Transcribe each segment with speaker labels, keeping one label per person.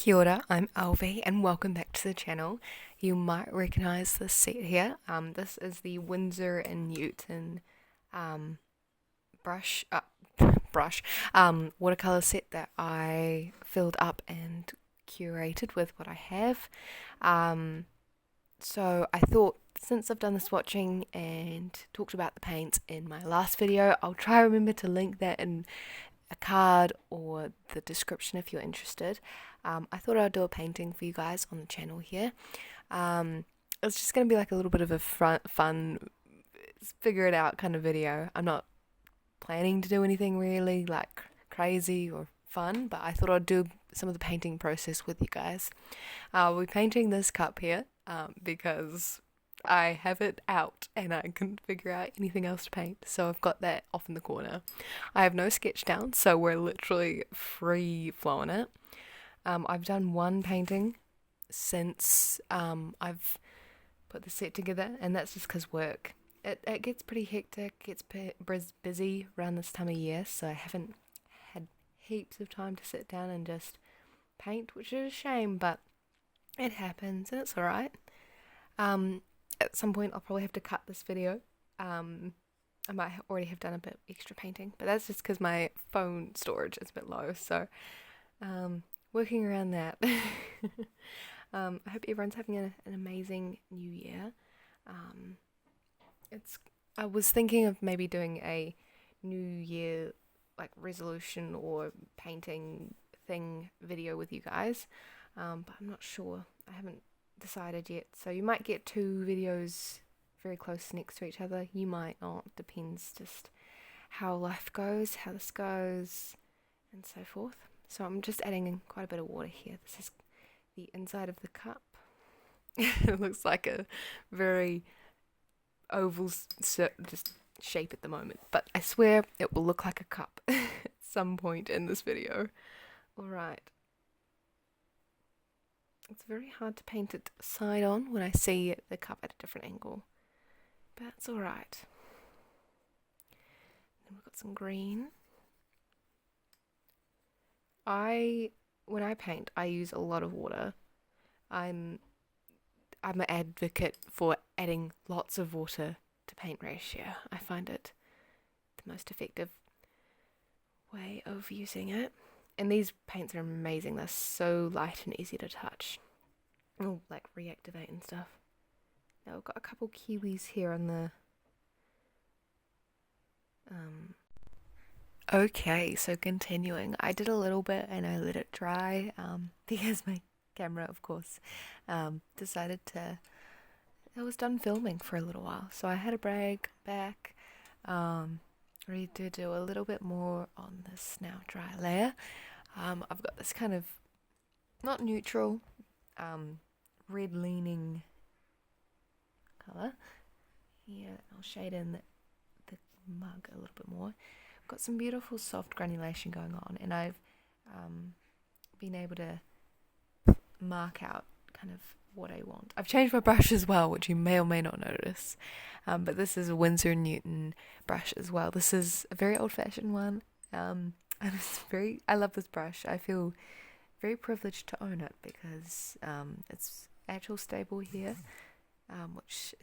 Speaker 1: Kia ora, I'm Alvi and welcome back to the channel. You might recognise this set here. This is the Winsor and Newton um, brush, watercolour set that I filled up and curated with what I have. So I thought, since I've done the swatching and talked about the paints in my last video, I'll try to remember to link that in a card or the description if you're interested. I thought I'd do a painting for you guys on the channel here. It's just going to be like a little bit of a fun, figure it out kind of video. I'm not planning to do anything really like crazy or fun, but I thought I'd do some of the painting process with you guys. We're painting this cup here because I have it out and I couldn't figure out anything else to paint, so I've got that off in the corner. I have no sketch down, so we're literally free flowing it. I've done one painting since I've put the set together, and that's just because work. It gets pretty hectic, gets busy around this time of year, so I haven't had heaps of time to sit down and just paint, which is a shame, but it happens and it's alright. At some point I'll probably have to cut this video. I might already have done a bit extra painting, but that's just because my phone storage is a bit low, so working around that. I hope everyone's having an amazing new year. I was thinking of maybe doing a new year like resolution or painting thing video with you guys, but I'm not sure. I haven't decided yet, so you might get two videos very close next to each other, you might not, depends just how life goes, how this goes, and so forth. So I'm just adding in quite a bit of water here. This is the inside of the cup. It looks like a very oval just shape at the moment, but I swear it will look like a cup at some point in this video. Alright. It's very hard to paint it side on when I see the cup at a different angle, but it's alright. Then we've got some green. When I paint, I use a lot of water. I'm an advocate for adding lots of water to paint ratio. I find it the most effective way of using it. And these paints are amazing. They're so light and easy to touch. Oh, like reactivate and stuff. Now we've got a couple kiwis here on the... Okay, so continuing. I did a little bit and I let it dry because my camera, of course, decided to... I was done filming for a little while. So I had a break back. Ready to do a little bit more on this now dry layer. I've got this kind of not neutral, red leaning colour here. I'll shade in the mug a little bit more. I've got some beautiful soft granulation going on, and I've been able to mark out kind of what I want. I've changed my brush as well, which you may or may not notice, but this is a Winsor & Newton brush as well. This is a very old-fashioned one. I love this brush. I feel very privileged to own it because it's actual stable here, which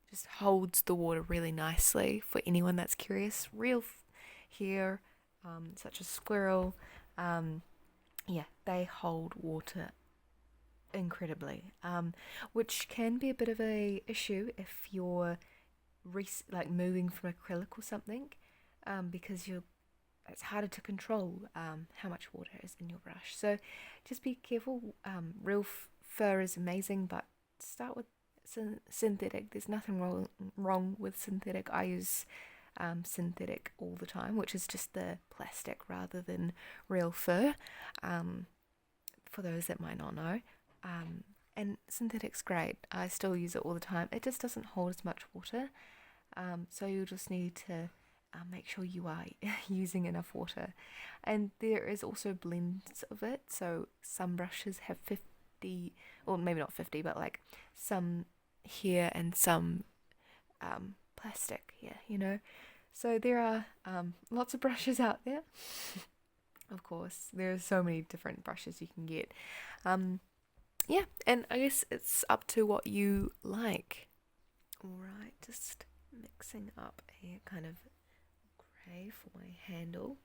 Speaker 1: just holds the water really nicely for anyone that's curious. Real here, such as squirrel, yeah, they hold water incredibly, which can be a bit of a issue if you're like moving from acrylic or something, because it's harder to control how much water is in your brush. So just be careful. Real fur is amazing, but start with synthetic. There's nothing wrong with synthetic. I use synthetic all the time, which is just the plastic rather than real fur, for those that might not know. And synthetic's great. I still use it all the time. It just doesn't hold as much water, so you'll just need to make sure you are using enough water. And there is also blends of it, so some brushes have 50, or maybe not 50, but like some here and some plastic here, you know. So there are lots of brushes out there. of course. There are so many different brushes you can get. Yeah, and I guess it's up to what you like. Alright, just mixing up a kind of grey for my handle.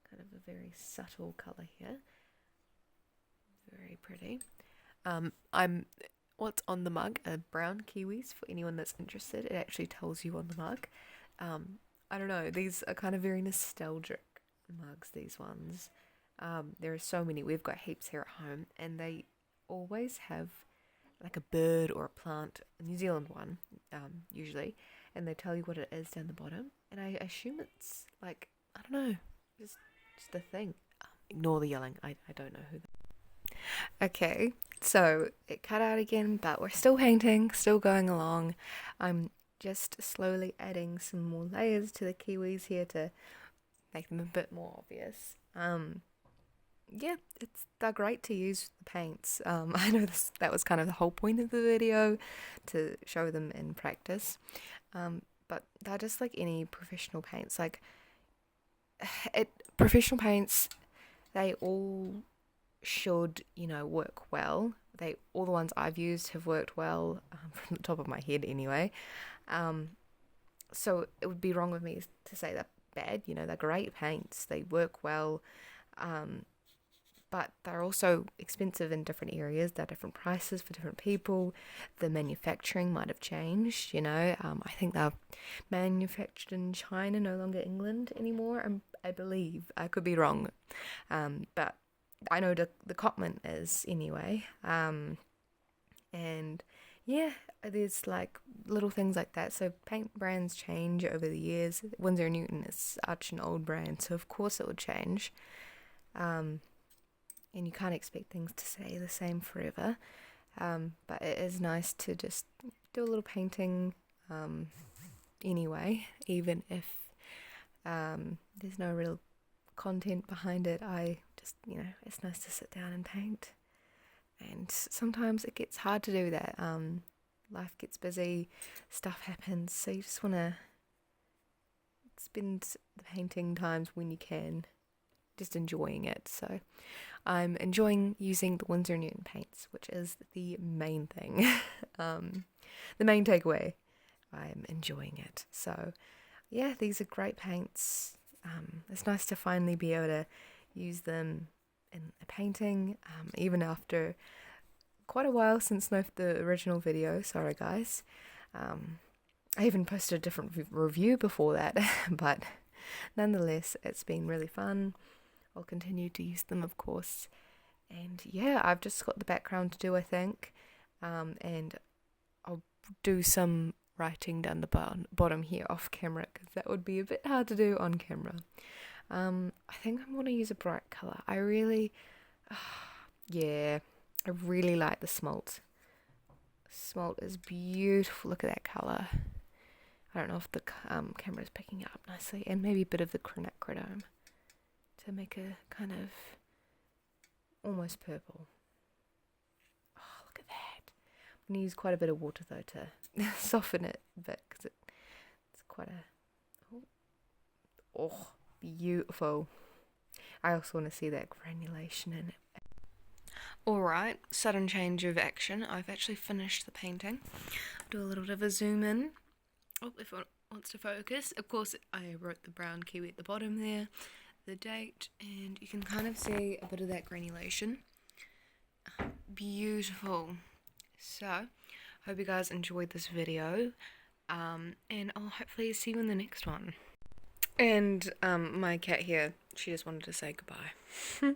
Speaker 1: Kind of a very subtle colour here. Very pretty. I'm what's on the mug are brown kiwis for anyone that's interested. It actually tells you on the mug. I don't know, these are kind of very nostalgic mugs, these ones. There are so many. We've got heaps here at home, and they always have like a bird or a plant, a New Zealand one, usually, and they tell you what it is down the bottom. And I assume it's like, I don't know, just a thing. Ignore the yelling. I don't know who. Okay, so it cut out again, but we're still painting, still going along. I'm just slowly adding some more layers to the kiwis here to make them a bit more obvious. Yeah, they're great to use the paints. I know that was kind of the whole point of the video, to show them in practice. But they're just like any professional paints. Like professional paints, they all should, work well. All the ones I've used have worked well, from the top of my head anyway. So it would be wrong of me to say they're bad. They're great paints. They work well. But they're also expensive in different areas. They're different prices for different people. The manufacturing might have changed, I think they're manufactured in China, no longer England anymore, I believe. I could be wrong. But I know the Cotman is anyway. And yeah, there's like little things like that. So paint brands change over the years. Winsor & Newton is such an old brand, so of course it would change. And you can't expect things to stay the same forever. But it is nice to just do a little painting anyway, even if there's no real content behind it. I just, it's nice to sit down and paint. And sometimes it gets hard to do that. Life gets busy, stuff happens, so you just want to spend the painting times when you can, just enjoying it. So I'm enjoying using the Winsor & Newton paints, which is the main thing. The main takeaway. I'm enjoying it. So yeah, these are great paints. It's nice to finally be able to use them in a painting, even after quite a while since the original video. Sorry guys. I even posted a different review before that, but nonetheless, it's been really fun. I'll continue to use them, of course. And yeah, I've just got the background to do, I think. And I'll do some writing down the bottom here off camera, because that would be a bit hard to do on camera. I think I'm going to use a bright colour. I really like the smalt. Smalt is beautiful. Look at that colour. I don't know if the camera is picking it up nicely. And maybe a bit of the quinacridone to make a kind of almost purple. Oh, look at that. I'm going to use quite a bit of water though to soften it a bit, because it's quite a... Oh, beautiful. I also want to see that granulation in it. Alright, sudden change of action. I've actually finished the painting. Do a little bit of a zoom in. Oh, if it wants to focus. Of course, I wrote the brown kiwi at the bottom there, the date, and you can kind of see a bit of that granulation. Beautiful. So, hope you guys enjoyed this video, and I'll hopefully see you in the next one. And my cat here, she just wanted to say goodbye.